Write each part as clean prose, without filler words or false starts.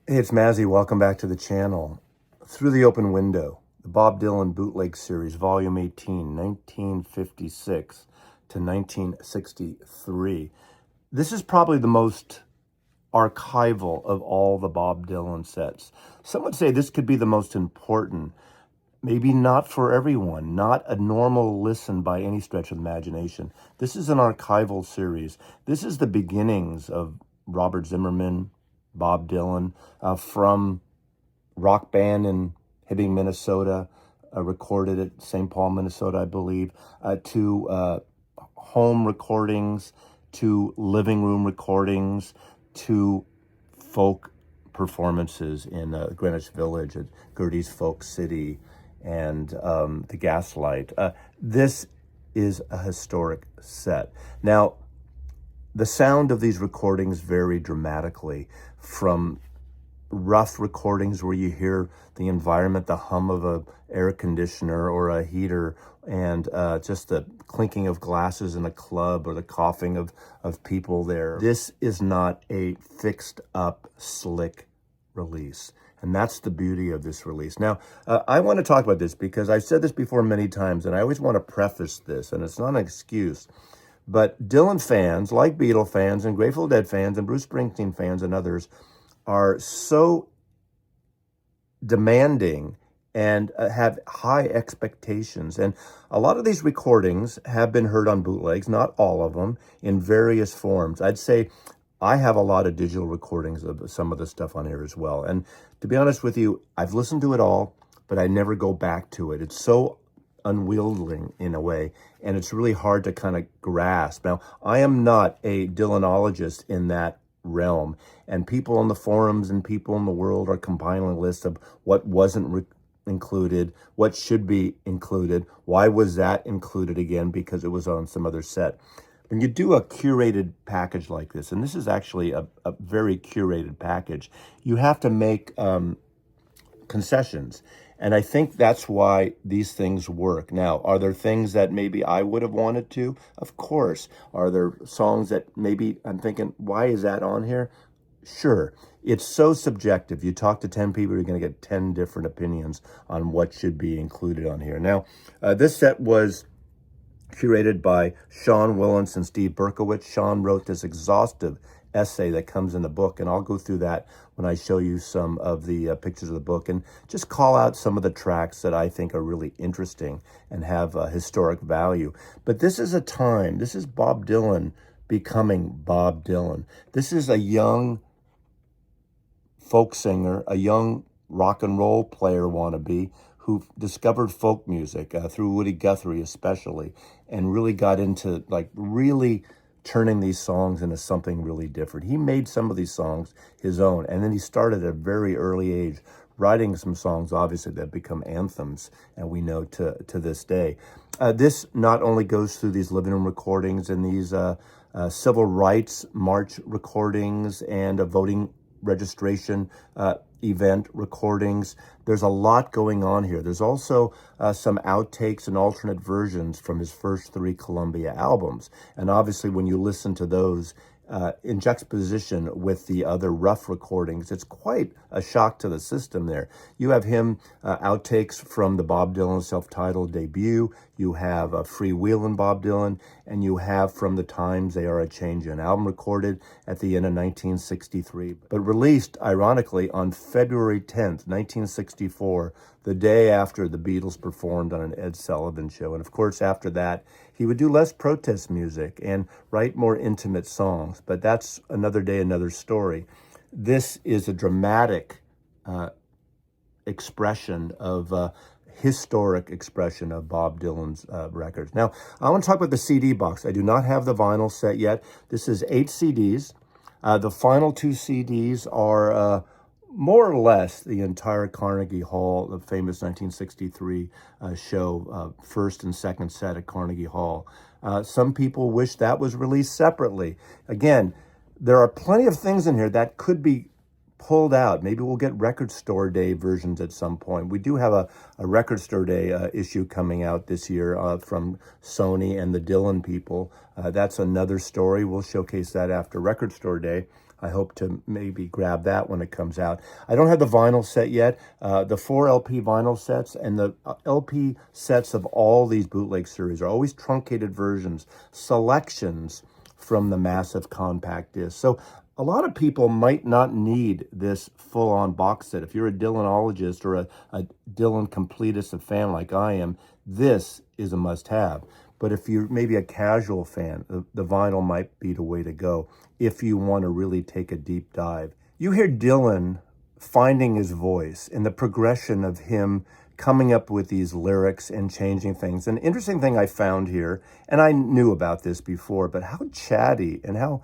Hey, it's Mazzy. Welcome back to the channel. Through the Open Window, the Bob Dylan Bootleg Series, Volume 18, 1956 to 1963. This is probably the most archival of all the Bob Dylan sets. Some would say this could be the most important. Maybe not for everyone, not a normal listen by any stretch of the imagination. This is an archival series. This is the beginnings of Robert Zimmerman, Bob Dylan, from rock band in Hibbing, Minnesota, recorded at St. Paul, Minnesota, I believe, to home recordings, to living room recordings, to folk performances in Greenwich Village at Gertie's Folk City and the Gaslight. This is a historic set. Now, the sound of these recordings vary dramatically from rough recordings where you hear the environment, the hum of a air conditioner or a heater, and just the clinking of glasses in a club or the coughing of people there. This is not a fixed up, slick release. And that's the beauty of this release. Now, I want to talk about this because I've said this before many times, and I always want to preface this, and it's not an excuse. But Dylan fans, like Beatle fans and Grateful Dead fans and Bruce Springsteen fans and others, are so demanding and have high expectations. And a lot of these recordings have been heard on bootlegs, not all of them, in various forms. I'd say I have a lot of digital recordings of some of the stuff on here as well. And to be honest with you, I've listened to it all, but I never go back to it. It's so unwieldy in a way, and it's really hard to kind of grasp. Now, I am not a Dylanologist in that realm, and people on the forums and people in the world are compiling lists of what wasn't included, what should be included, why was that included again because it was on some other set. When you do a curated package like this, and this is actually a very curated package, you have to make concessions. And I think that's why these things work. Now, are there things that maybe I would have wanted to? Of course. Are there songs that maybe I'm thinking, why is that on here? Sure. It's so subjective. You talk to 10 people, you're going to get 10 different opinions on what should be included on here. Now, this set was curated by Sean Willens and Steve Berkowitz. Sean wrote this exhaustive essay that comes in the book, and I'll go through that when I show you some of the pictures of the book and just call out some of the tracks that I think are really interesting and have historic value. But this is a time, this is Bob Dylan becoming Bob Dylan. This is a young folk singer, a young rock and roll player wannabe who discovered folk music through Woody Guthrie especially, and really got into really turning these songs into something really different. He made some of these songs his own, and then he started at a very early age writing some songs, obviously, that become anthems, and we know to this day. This not only goes through these living room recordings and these civil rights march recordings and voting registration event recordings. There's a lot going on here. There's also some outtakes and alternate versions from his first 3 Columbia albums. And obviously when you listen to those in juxtaposition with the other rough recordings, it's quite a shock to the system there. You have him outtakes from the Bob Dylan self-titled debut. You have Freewheelin' Bob Dylan, and you have From the Times They Are A-Changin', an album recorded at the end of 1963, but released, ironically, on February 10th, 1964, the day after the Beatles performed on an Ed Sullivan show. And of course, after that, he would do less protest music and write more intimate songs, but that's another day, another story. This is a dramatic expression of historic expression of Bob Dylan's records. Now, I want to talk about the CD box. I do not have the vinyl set yet. This is 8 CDs. The final 2 CDs are more or less the entire Carnegie Hall, the famous 1963 show, first and second set at Carnegie Hall. Some people wish that was released separately. Again, there are plenty of things in here that could be pulled out. Maybe we'll get Record Store Day versions at some point. We do have a Record Store Day issue coming out this year from Sony and the Dylan people. That's another story. We'll showcase that after Record Store Day. I hope to maybe grab that when it comes out. I don't have the vinyl set yet. The 4 LP vinyl sets and the LP sets of all these bootleg series are always truncated versions, selections from the massive compact disc. So a lot of people might not need this full-on box set. If you're a Dylanologist or a Dylan completist, a fan like I am, this is a must-have. But if you're maybe a casual fan, the vinyl might be the way to go if you want to really take a deep dive. You hear Dylan finding his voice in the progression of him coming up with these lyrics and changing things. An interesting thing I found here, and I knew about this before, but how chatty and how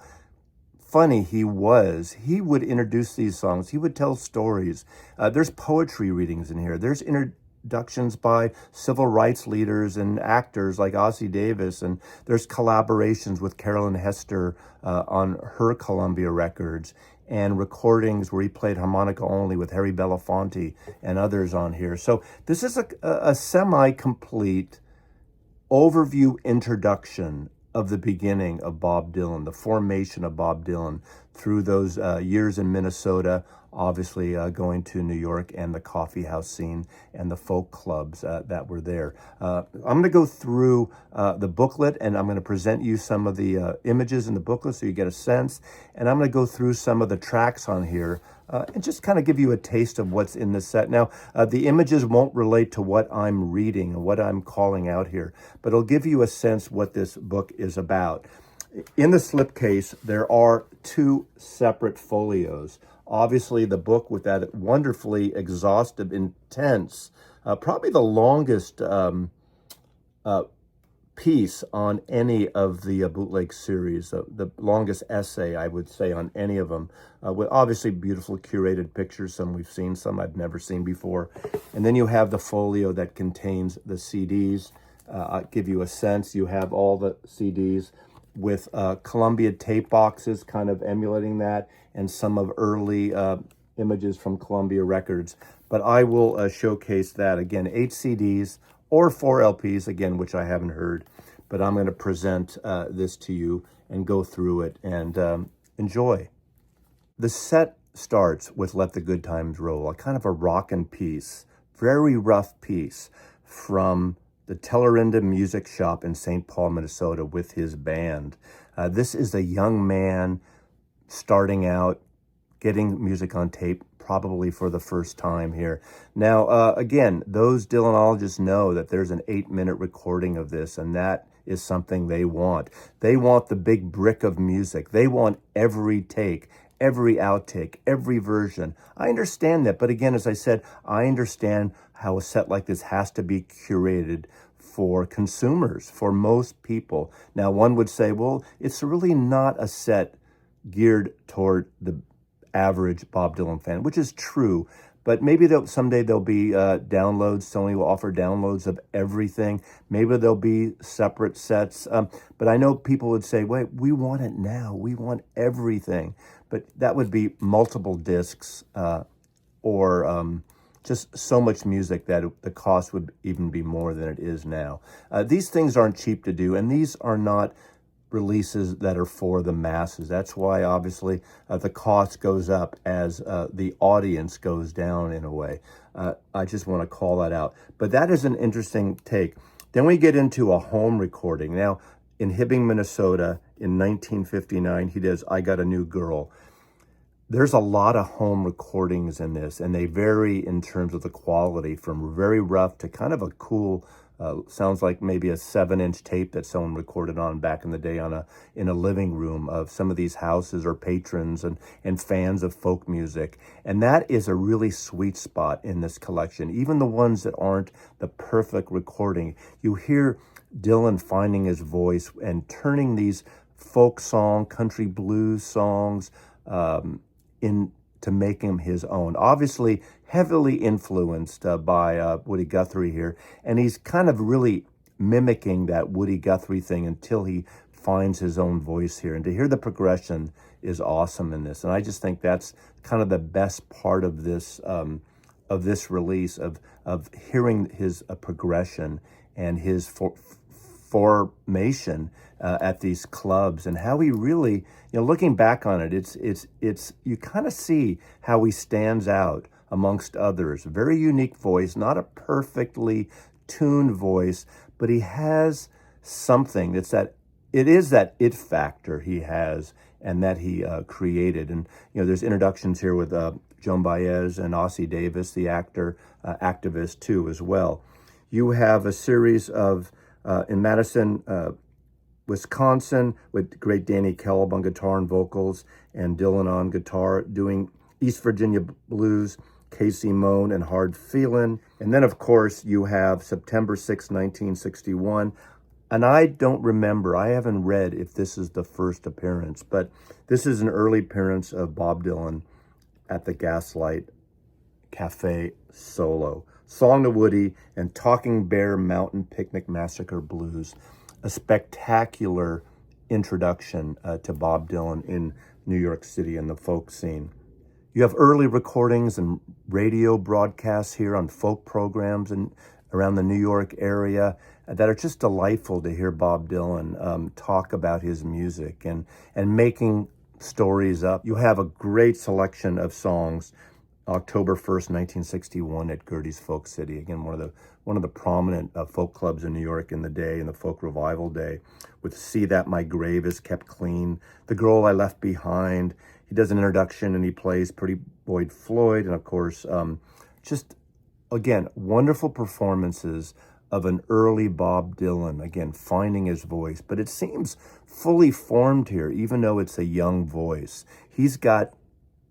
funny he was. He would introduce these songs. He would tell stories. There's poetry readings in here. There's introductions by civil rights leaders and actors like Ossie Davis, and there's collaborations with Carolyn Hester on her Columbia records, and recordings where he played harmonica only with Harry Belafonte and others on here. So this is a semi-complete overview introduction of the beginning of Bob Dylan, the formation of Bob Dylan through those years in Minnesota, obviously going to New York and the coffee house scene and the folk clubs that were there. I'm going to go through the booklet, and I'm going to present you some of the images in the booklet so you get a sense. And I'm going to go through some of the tracks on here and just kind of give you a taste of what's in the set. Now, the images won't relate to what I'm reading and what I'm calling out here, but it'll give you a sense what this book is about. In the slipcase, there are 2 separate folios. Obviously, the book with that wonderfully exhaustive, intense, probably the longest piece on any of the bootleg series, the longest essay, I would say, on any of them, with obviously beautiful curated pictures. Some we've seen, some I've never seen before. And then you have the folio that contains the CDs. I'll give you a sense. You have all the CDs with Columbia tape boxes kind of emulating that, and some of early images from Columbia Records. But I will showcase that. Again, 8 CDs or 4 LPs, again, which I haven't heard. But I'm going to present this to you and go through it and enjoy. The set starts with Let the Good Times Roll, a kind of a rockin' piece, very rough piece from the Telerinda Music Shop in St. Paul, Minnesota, with his band. This is a young man starting out, getting music on tape, probably for the first time here. Now, again, those Dylanologists know that there's an 8-minute recording of this, and that is something they want. They want the big brick of music. They want every take, every outtake, every version. I understand that, but again, as I said, I understand how a set like this has to be curated for consumers, for most people. Now, one would say, well, it's really not a set geared toward the average Bob Dylan fan, which is true. But maybe someday there'll be downloads. Sony will offer downloads of everything. Maybe there'll be separate sets. But I know people would say, wait, we want it now. We want everything. But that would be multiple discs or just so much music that the cost would even be more than it is now. These things aren't cheap to do, and these are not releases that are for the masses. That's why, obviously, the cost goes up as the audience goes down in a way. I just want to call that out. But that is an interesting take. Then we get into a home recording. Now, in Hibbing, Minnesota, in 1959, he does I Got a New Girl. There's a lot of home recordings in this, and they vary in terms of the quality, from very rough to kind of a cool, sounds like maybe a 7-inch tape that someone recorded on back in the day in a living room of some of these houses or patrons and fans of folk music. And that is a really sweet spot in this collection. Even the ones that aren't the perfect recording, you hear Dylan finding his voice and turning these folk song, country blues songs into making them his own. Obviously, heavily influenced by Woody Guthrie here, and he's kind of really mimicking that Woody Guthrie thing until he finds his own voice here. And to hear the progression is awesome in this, and I just think that's kind of the best part of this release of hearing his progression and his formation at these clubs, and how he really, looking back on it, it's you kind of see how he stands out amongst others. Very unique voice, not a perfectly tuned voice, but he has something it is that it factor he has and that he created. And, there's introductions here with Joan Baez and Ossie Davis, the actor, activist too, as well. You have a series of, in Madison, Wisconsin, with great Danny Kelb on guitar and vocals, and Dylan on guitar, doing East Virginia blues, Casey Moan and Hard Feelin'. And then, of course, you have September 6, 1961. And I don't remember, I haven't read if this is the first appearance, but this is an early appearance of Bob Dylan at the Gaslight Cafe solo. Song to Woody and Talking Bear Mountain Picnic Massacre Blues. A spectacular introduction to Bob Dylan in New York City and the folk scene. You have early recordings and radio broadcasts here on folk programs and around the New York area that are just delightful to hear Bob Dylan talk about his music and making stories up. You have a great selection of songs. October 1st, 1961 at Gertie's Folk City. Again, one of the prominent folk clubs in New York in the day, in the folk revival day, with See That My Grave Is Kept Clean, The Girl I Left Behind. He does an introduction and he plays Pretty Boy Floyd. And of course, just, again, wonderful performances of an early Bob Dylan, again, finding his voice. But it seems fully formed here, even though it's a young voice. He's got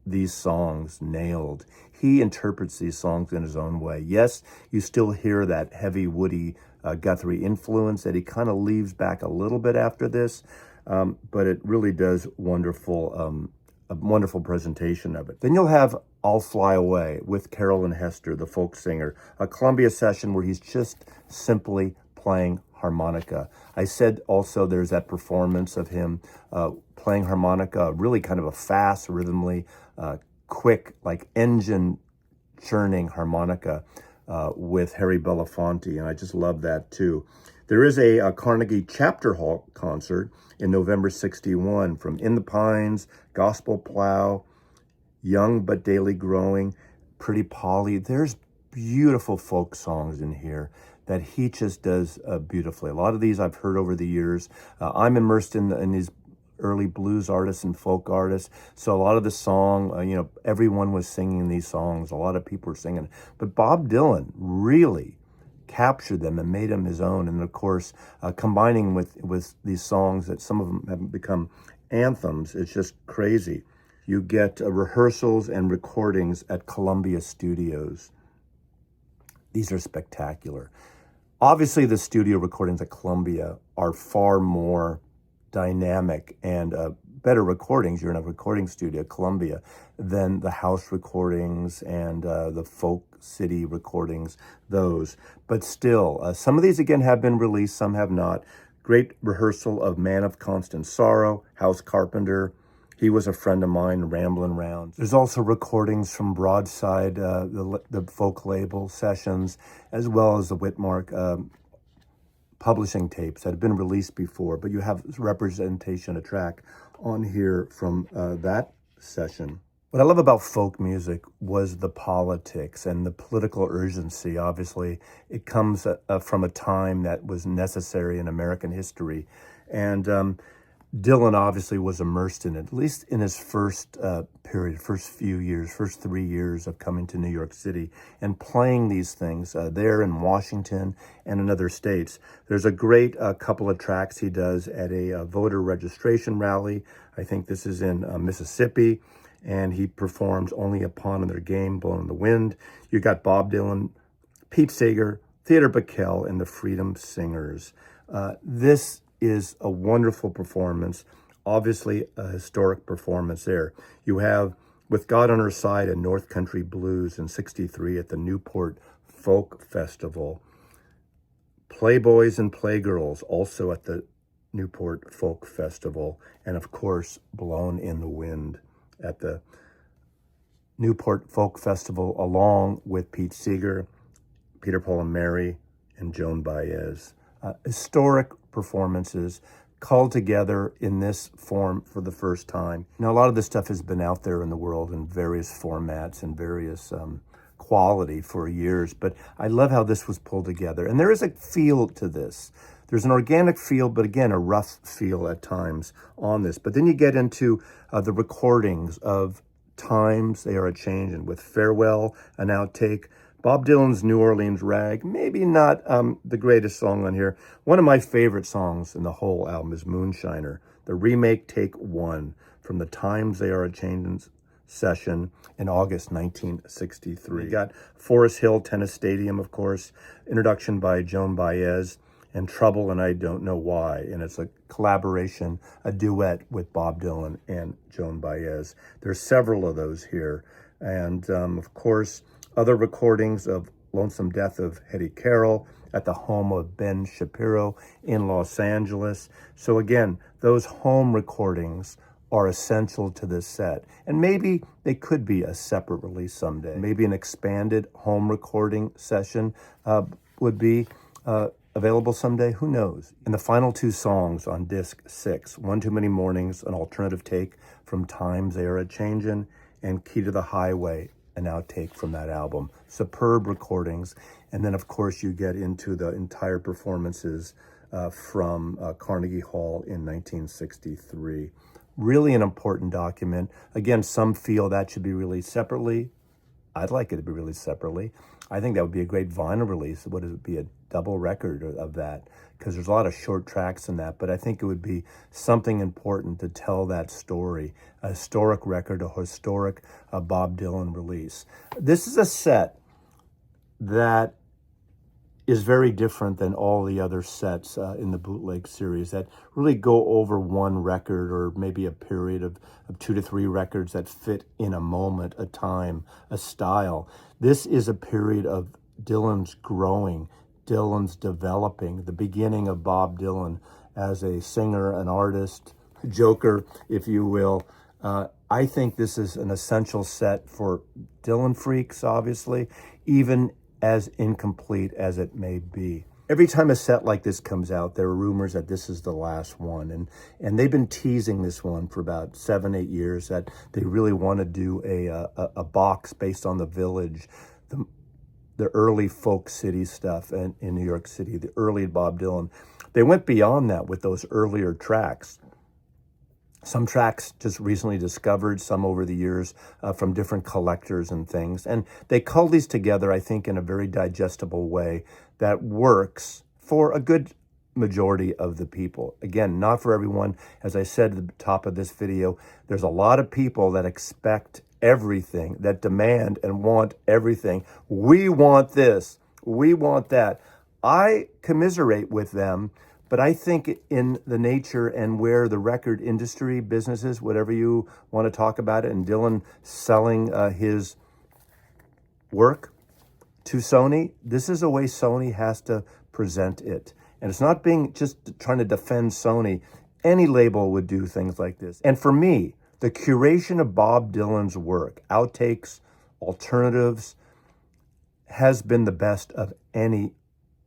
these songs nailed. He interprets these songs in his own way. Yes, you still hear that heavy Woody Guthrie influence that he kind of leaves back a little bit after this, but it really does a wonderful presentation of it. Then you'll have I'll Fly Away with Carolyn Hester, the folk singer, a Columbia session where he's just simply playing harmonica. I said also there's that performance of him playing harmonica, really kind of a fast, rhythmically quick, like engine churning harmonica with Harry Belafonte, and I just love that too. There is a Carnegie Chapter Hall concert in November 61 from In the Pines, Gospel Plow, Young But Daily Growing, Pretty Polly. There's beautiful folk songs in here that he just does beautifully. A lot of these I've heard over the years. I'm immersed in these early blues artists and folk artists. So a lot of the song, everyone was singing these songs. A lot of people were singing. But Bob Dylan really captured them and made them his own. And of course, combining with these songs that some of them have become anthems, it's just crazy. You get rehearsals and recordings at Columbia Studios. These are spectacular. Obviously, the studio recordings at Columbia are far more dynamic and better recordings. You're in a recording studio at Columbia than the house recordings and the folk city recordings, those. But still, some of these, again, have been released, some have not. Great rehearsal of Man of Constant Sorrow, House Carpenter. He Was a Friend of Mine, Ramblin' Round. There's also recordings from Broadside, the folk label sessions, as well as the Whitmark publishing tapes that have been released before, but you have representation, a track on here from that session. What I love about folk music was the politics and the political urgency. Obviously, it comes from a time that was necessary in American history. And Dylan obviously was immersed in it, at least in his first period, first 3 years of coming to New York City and playing these things there in Washington and in other states. There's a great couple of tracks he does at a voter registration rally. I think this is in Mississippi, and he performs Only a Pawn in Their Game, Blowing in the Wind. You got Bob Dylan, Pete Seeger, Theodore Bikel, and the Freedom Singers. This is a wonderful performance, obviously a historic performance there. You have With God on Her Side and North Country Blues in 63 at the Newport Folk Festival. Playboys and Playgirls also at the Newport Folk Festival. And of course, Blown in the Wind at the Newport Folk Festival, along with Pete Seeger, Peter, Paul and Mary, and Joan Baez. Historic performances called together in this form for the first time. Now, a lot of this stuff has been out there in the world in various formats and various quality for years, but I love how this was pulled together. And there is a feel to this. There's an organic feel, but again, a rough feel at times on this. But then you get into the recordings of Times They Are A-Changin' with Farewell, an outtake, Bob Dylan's New Orleans Rag, maybe not the greatest song on here. One of my favorite songs in the whole album is Moonshiner, the remake take 1 from the Times They Are A-Changin' session in August 1963. You got Forest Hill Tennis Stadium, of course, introduction by Joan Baez, and Trouble and I Don't Know Why. And it's a collaboration, a duet with Bob Dylan and Joan Baez. There's several of those here. And of course, other recordings of Lonesome Death of Hetty Carroll at the home of Ben Shapiro in Los Angeles. So again, those home recordings are essential to this set. And maybe they could be a separate release someday. Maybe an expanded home recording session would be available someday, who knows? And the final 2 songs on disc 6, One Too Many Mornings, an alternative take from Times They Are A-Changin', and Key to the Highway, an outtake from that album. Superb recordings. And then, of course, you get into the entire performances from Carnegie Hall in 1963. Really an important document. Again, some feel that should be released separately. I'd like it to be released separately. I think that would be a great vinyl release. Would it be a double record of that? Because there's a lot of short tracks in that, but I think it would be something important to tell that story, a historic record, a historic Bob Dylan release. This is a set that is very different than all the other sets in the Bootleg series that really go over one record or maybe a period of 2 to 3 records that fit in a moment, a time, a style. This is a period of Dylan's growing, Dylan's developing, the beginning of Bob Dylan as a singer, an artist, joker, if you will. I think this is an essential set for Dylan freaks, obviously, even as incomplete as it may be. Every time a set like this comes out, there are rumors that this is the last one. And they've been teasing this one for about 7-8 years, that they really want to do a box based on the Village, the early folk city stuff in New York City, the early Bob Dylan. They went beyond that with those earlier tracks. Some tracks just recently discovered, some over the years from different collectors and things. And they culled these together, I think, in a very digestible way that works for a good majority of the people. Again, not for everyone. As I said at the top of this video, there's a lot of people that expect everything, that demand and want everything. We want this. We want that. I commiserate with them. But I think in the nature and where the record industry, businesses, whatever you want to talk about it, and Dylan selling his work to Sony, this is a way Sony has to present it. And it's not being just trying to defend Sony. Any label would do things like this. And for me, the curation of Bob Dylan's work, outtakes, alternatives, has been the best of any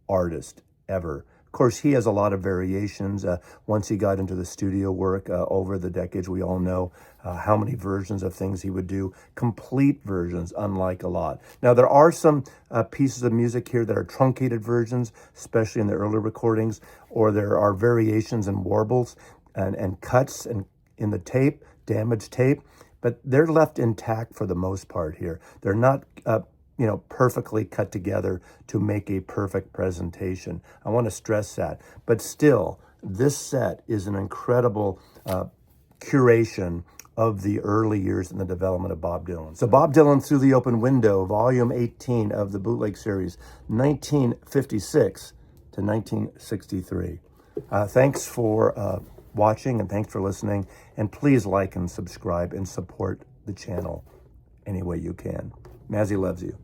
artist ever. Of course, he has a lot of variations. Once he got into the studio work over the decades, we all know how many versions of things he would do. Complete versions, unlike a lot. Now, there are some pieces of music here that are truncated versions, especially in the early recordings, or there are variations and warbles and cuts in the tape, damaged tape, but they're left intact for the most part here. They're not perfectly cut together to make a perfect presentation. I want to stress that. But still, this set is an incredible curation of the early years in the development of Bob Dylan. So Bob Dylan Through the Open Window, Volume 18 of the Bootleg series, 1956 to 1963. Thanks for watching and thanks for listening. And please like and subscribe and support the channel any way you can. Mazzy loves you.